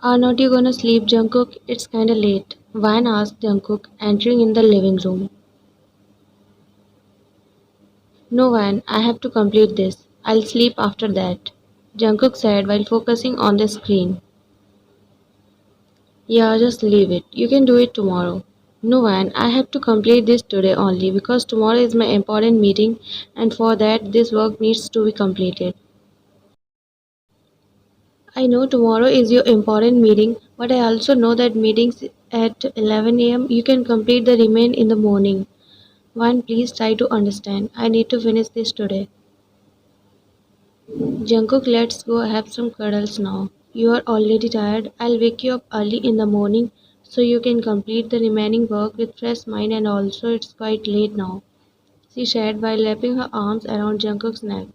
Are not you gonna sleep, Jungkook? It's kinda late. Van asked Jungkook, entering in the living room. No, Van, I have to complete this. I'll sleep after that, Jungkook said while focusing on the screen. Yeah, just leave it. You can do it tomorrow. No, Van, I have to complete this today only because tomorrow is my important meeting and for that this work needs to be completed. I know tomorrow is your important meeting, but I also know that meetings at 11 a.m. you can complete the remain in the morning. One, please try to understand. I need to finish this today. Jungkook, let's go have some cuddles now. You are already tired. I'll wake you up early in the morning so you can complete the remaining work with fresh mind and also it's quite late now, she said while wrapping her arms around Jungkook's neck.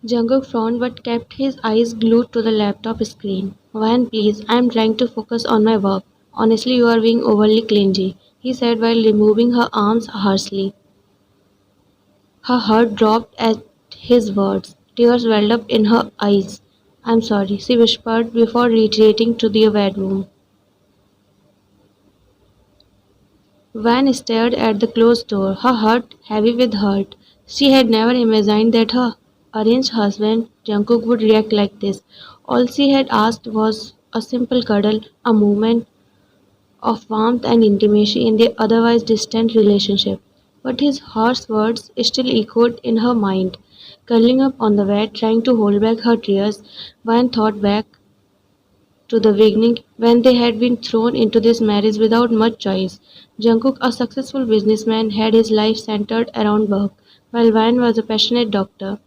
Jungkook frowned but kept his eyes glued to the laptop screen. Van, please, I'm trying to focus on my work. Honestly, you are being overly clingy, he said while removing her arms harshly. Her heart dropped at his words. Tears welled up in her eyes. I'm sorry, she whispered before retreating to the bedroom. Van stared at the closed door, her heart heavy with hurt. She had never imagined that her arranged husband, Jungkook, would react like this. All she had asked was a simple cuddle, a moment of warmth and intimacy in their otherwise distant relationship. But his harsh words still echoed in her mind. Curling up on the bed, trying to hold back her tears, Van thought back to the beginning when they had been thrown into this marriage without much choice. Jungkook, a successful businessman, had his life centered around work, while Van was a passionate doctor.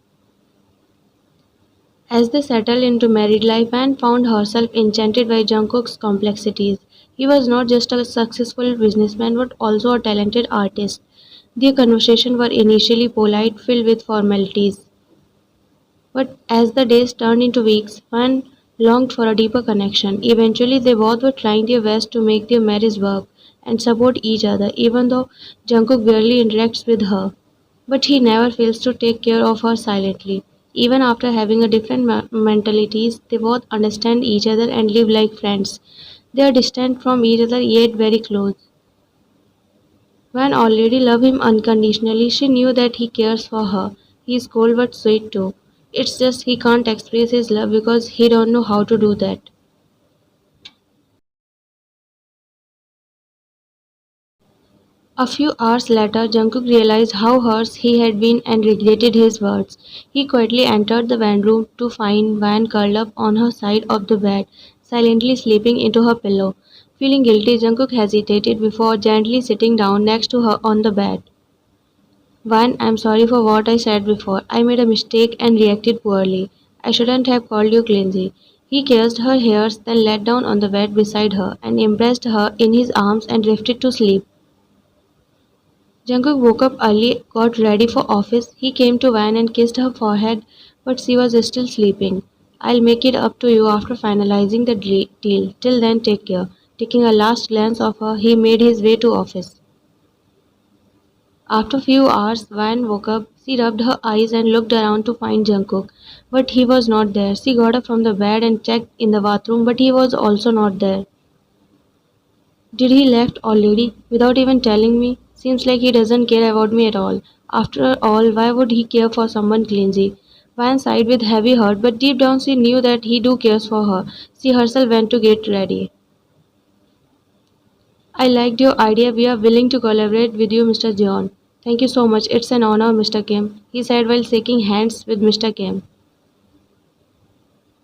As they settled into married life, Anne found herself enchanted by Jungkook's complexities. He was not just a successful businessman but also a talented artist. Their conversations were initially polite, filled with formalities. But as the days turned into weeks, Van longed for a deeper connection. Eventually, they both were trying their best to make their marriage work and support each other, even though Jungkook barely interacts with her. But he never fails to take care of her silently. Even after having a different mentalities, they both understand each other and live like friends. They are distant from each other yet very close. Van already loved him unconditionally. She knew that he cares for her. He is cold but sweet too. It's just he can't express his love because he don't know how to do that. A few hours later, Jungkook realized how harsh he had been and regretted his words. He quietly entered the bedroom to find Van curled up on her side of the bed, silently sleeping into her pillow. Feeling guilty, Jungkook hesitated before gently sitting down next to her on the bed. Van, I'm sorry for what I said before. I made a mistake and reacted poorly. I shouldn't have called you clumsy. He kissed her hairs, then lay down on the bed beside her and embraced her in his arms and drifted to sleep. Jungkook woke up early, got ready for office. He came to Van and kissed her forehead, but she was still sleeping. I'll make it up to you after finalizing the deal. Till then, take care. Taking a last glance of her, he made his way to office. After a few hours, Van woke up. She rubbed her eyes and looked around to find Jungkook, but he was not there. She got up from the bed and checked in the bathroom, but he was also not there. Did he left already without even telling me? Seems like he doesn't care about me at all. After all, why would he care for someone clingy? Van sighed with heavy heart, but deep down she knew that he do cares for her. She herself went to get ready. I liked your idea. We are willing to collaborate with you, Mr. John. Thank you so much. It's an honor, Mr. Kim, he said while shaking hands with Mr. Kim.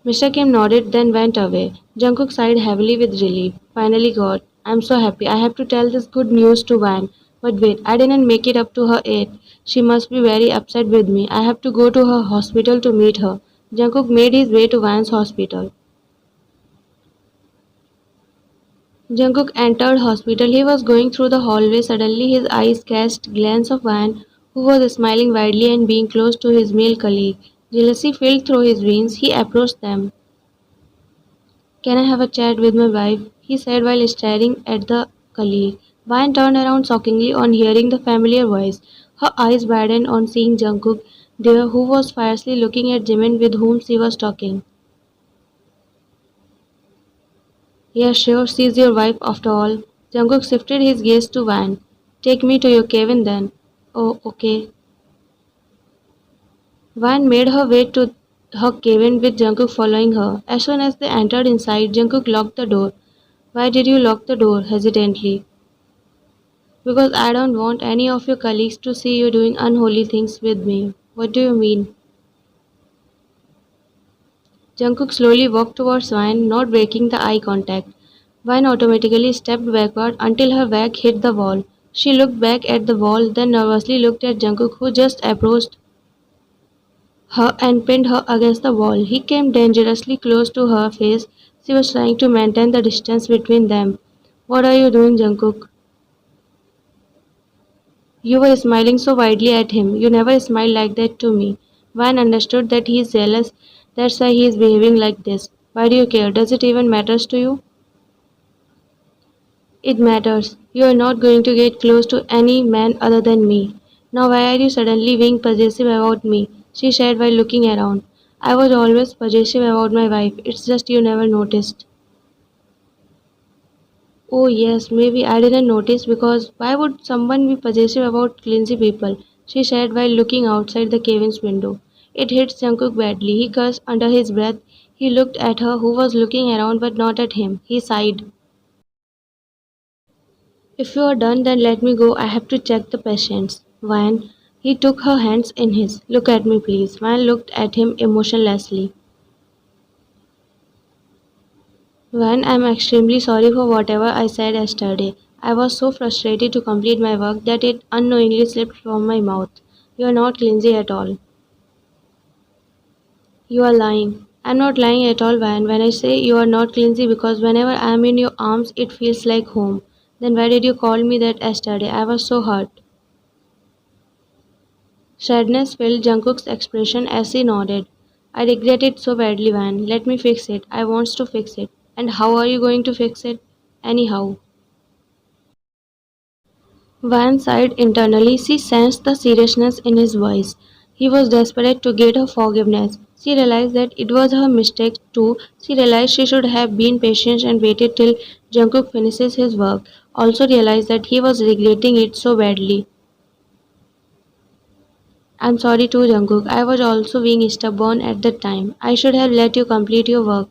Mr. Kim nodded, then went away. Jungkook sighed heavily with relief. Finally, God, I'm so happy. I have to tell this good news to Van. But wait, I didn't make it up to her yet. She must be very upset with me. I have to go to her hospital to meet her. Jungkook made his way to Van's hospital. Jungkook entered hospital. He was going through the hallway. Suddenly his eyes cast glance of Van, who was smiling widely and being close to his male colleague. Jealousy filled through his veins. He approached them. Can I have a chat with my wife? He said while staring at the colleague. Van turned around shockingly on hearing the familiar voice. Her eyes widened on seeing Jungkook there, who was fiercely looking at Jimin with whom she was talking. Yeah, sure, she's your wife after all. Jungkook shifted his gaze to Van. Take me to your cabin then. Oh, okay. Van made her way to her cabin with Jungkook following her. As soon as they entered inside, Jungkook locked the door. Why did you lock the door? Hesitantly. Because I don't want any of your colleagues to see you doing unholy things with me. What do you mean? Jungkook slowly walked towards Vine, not breaking the eye contact. Vine automatically stepped backward until her back hit the wall. She looked back at the wall, then nervously looked at Jungkook, who just approached her and pinned her against the wall. He came dangerously close to her face. She was trying to maintain the distance between them. What are you doing, Jungkook? You were smiling so widely at him. You never smiled like that to me. Van understood that he is jealous. That's why he is behaving like this. Why do you care? Does it even matters to you? It matters. You are not going to get close to any man other than me. Now why are you suddenly being possessive about me? She said while looking around. I was always possessive about my wife. It's just you never noticed. Oh yes, maybe I didn't notice because why would someone be possessive about clumsy people? She said while looking outside the cabin's window. It hit Jungkook badly. He cursed under his breath. He looked at her who was looking around but not at him. He sighed. If you are done then let me go. I have to check the patients. Van, he took her hands in his. Look at me please. Van looked at him emotionlessly. Van, I'm extremely sorry for whatever I said yesterday. I was so frustrated to complete my work that it unknowingly slipped from my mouth. You are not clumsy at all. You are lying. I'm not lying at all, Van, when I say you are not clumsy because whenever I'm in your arms it feels like home. Then why did you call me that yesterday? I was so hurt. Sadness filled Jungkook's expression as he nodded. I regret it so badly, Van. Let me fix it. I wants to fix it. And how are you going to fix it? Anyhow. Van sighed internally. She sensed the seriousness in his voice. He was desperate to get her forgiveness. She realized that it was her mistake too. She realized she should have been patient and waited till Jungkook finishes his work. Also realized that he was regretting it so badly. I'm sorry too, Jungkook. I was also being stubborn at the time. I should have let you complete your work.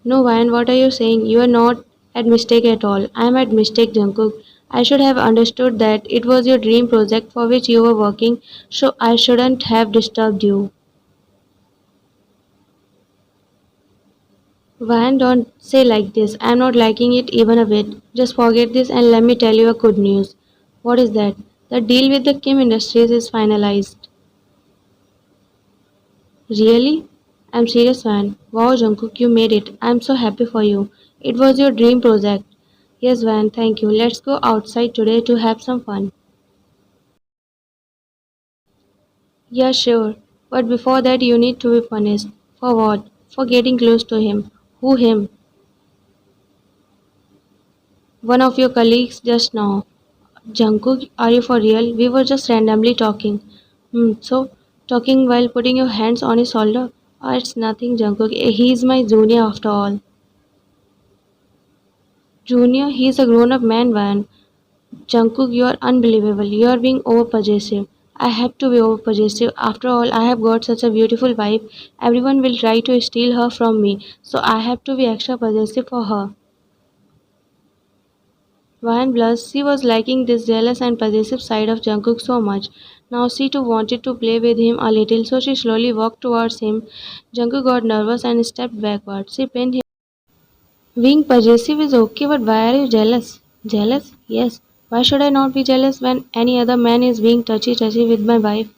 No, Van, what are you saying? You are not at mistake at all. I am at mistake, Jungkook. I should have understood that it was your dream project for which you were working, so I shouldn't have disturbed you. Van, don't say like this. I'm not liking it even a bit. Just forget this and let me tell you a good news. What is that? The deal with the Kim Industries is finalized. Really? I'm serious, Van. Wow, Jungkook, you made it. I'm so happy for you. It was your dream project. Yes, Van, thank you. Let's go outside today to have some fun. Yeah, sure. But before that, you need to be punished. For what? For getting close to him. Who him? One of your colleagues just now. Jungkook, are you for real? We were just randomly talking. So, talking while putting your hands on his shoulder? Oh, it's nothing, Jungkook. He's my junior after all. Junior, he's a grown up man, Van. Jungkook, you are unbelievable. You are being over possessive. I have to be over possessive. After all, I have got such a beautiful wife. Everyone will try to steal her from me, so I have to be extra possessive for her. Van blushed. She was liking this jealous and possessive side of Jungkook so much. Now she too wanted to play with him a little, so she slowly walked towards him. Jungkook got nervous and stepped backward. She pinned him. Being possessive is okay, but why are you jealous? Jealous? Yes. Why should I not be jealous when any other man is being touchy with my wife?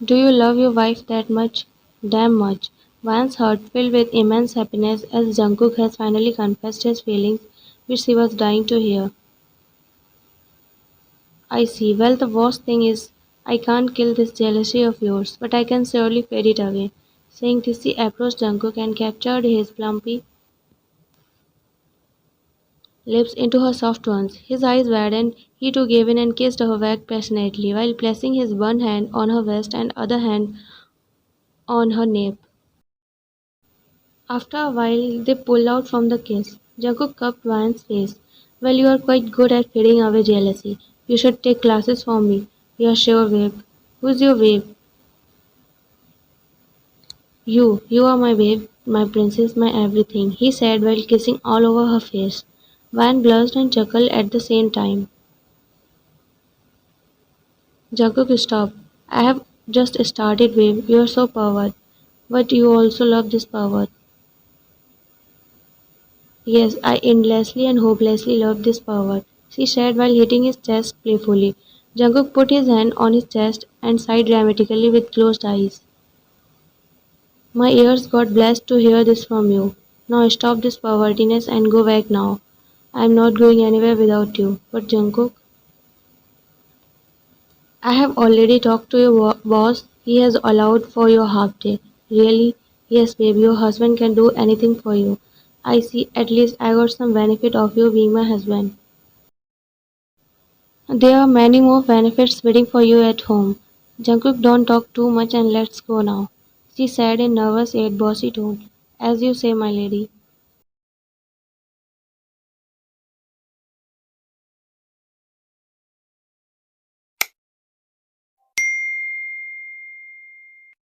Do you love your wife that much? Damn much. Van's heart filled with immense happiness as Jungkook has finally confessed his feelings, which she was dying to hear. I see. Well, the worst thing is, I can't kill this jealousy of yours, but I can surely fade it away. Saying this, she approached Jungkook and captured his plumpy lips into her soft ones. His eyes widened. He too gave in and kissed her back passionately, while placing his one hand on her waist and other hand on her nape. After a while, they pulled out from the kiss. Jungkook cupped Van's face. Well, you are quite good at fading away jealousy. You should take classes from me. Yeah, sure, babe. Who's your babe? You are my babe, my princess, my everything, he said while kissing all over her face. Van blushed and chuckled at the same time. Jungkook stopped. I have just started, babe. You are so powered. But you also love this power. Yes, I endlessly and hopelessly love this power, she said while hitting his chest playfully. Jungkook put his hand on his chest and sighed dramatically with closed eyes. My ears got blessed to hear this from you. Now stop this pervertiness and go back now. I am not going anywhere without you. But Jungkook, I have already talked to your boss. He has allowed for your half day. Really? Yes, babe, your husband can do anything for you. I see, at least I got some benefit of you being my husband. There are many more benefits waiting for you at home. Jungkook, don't talk too much and let's go now, she said in nervous yet bossy tone. As you say, my lady.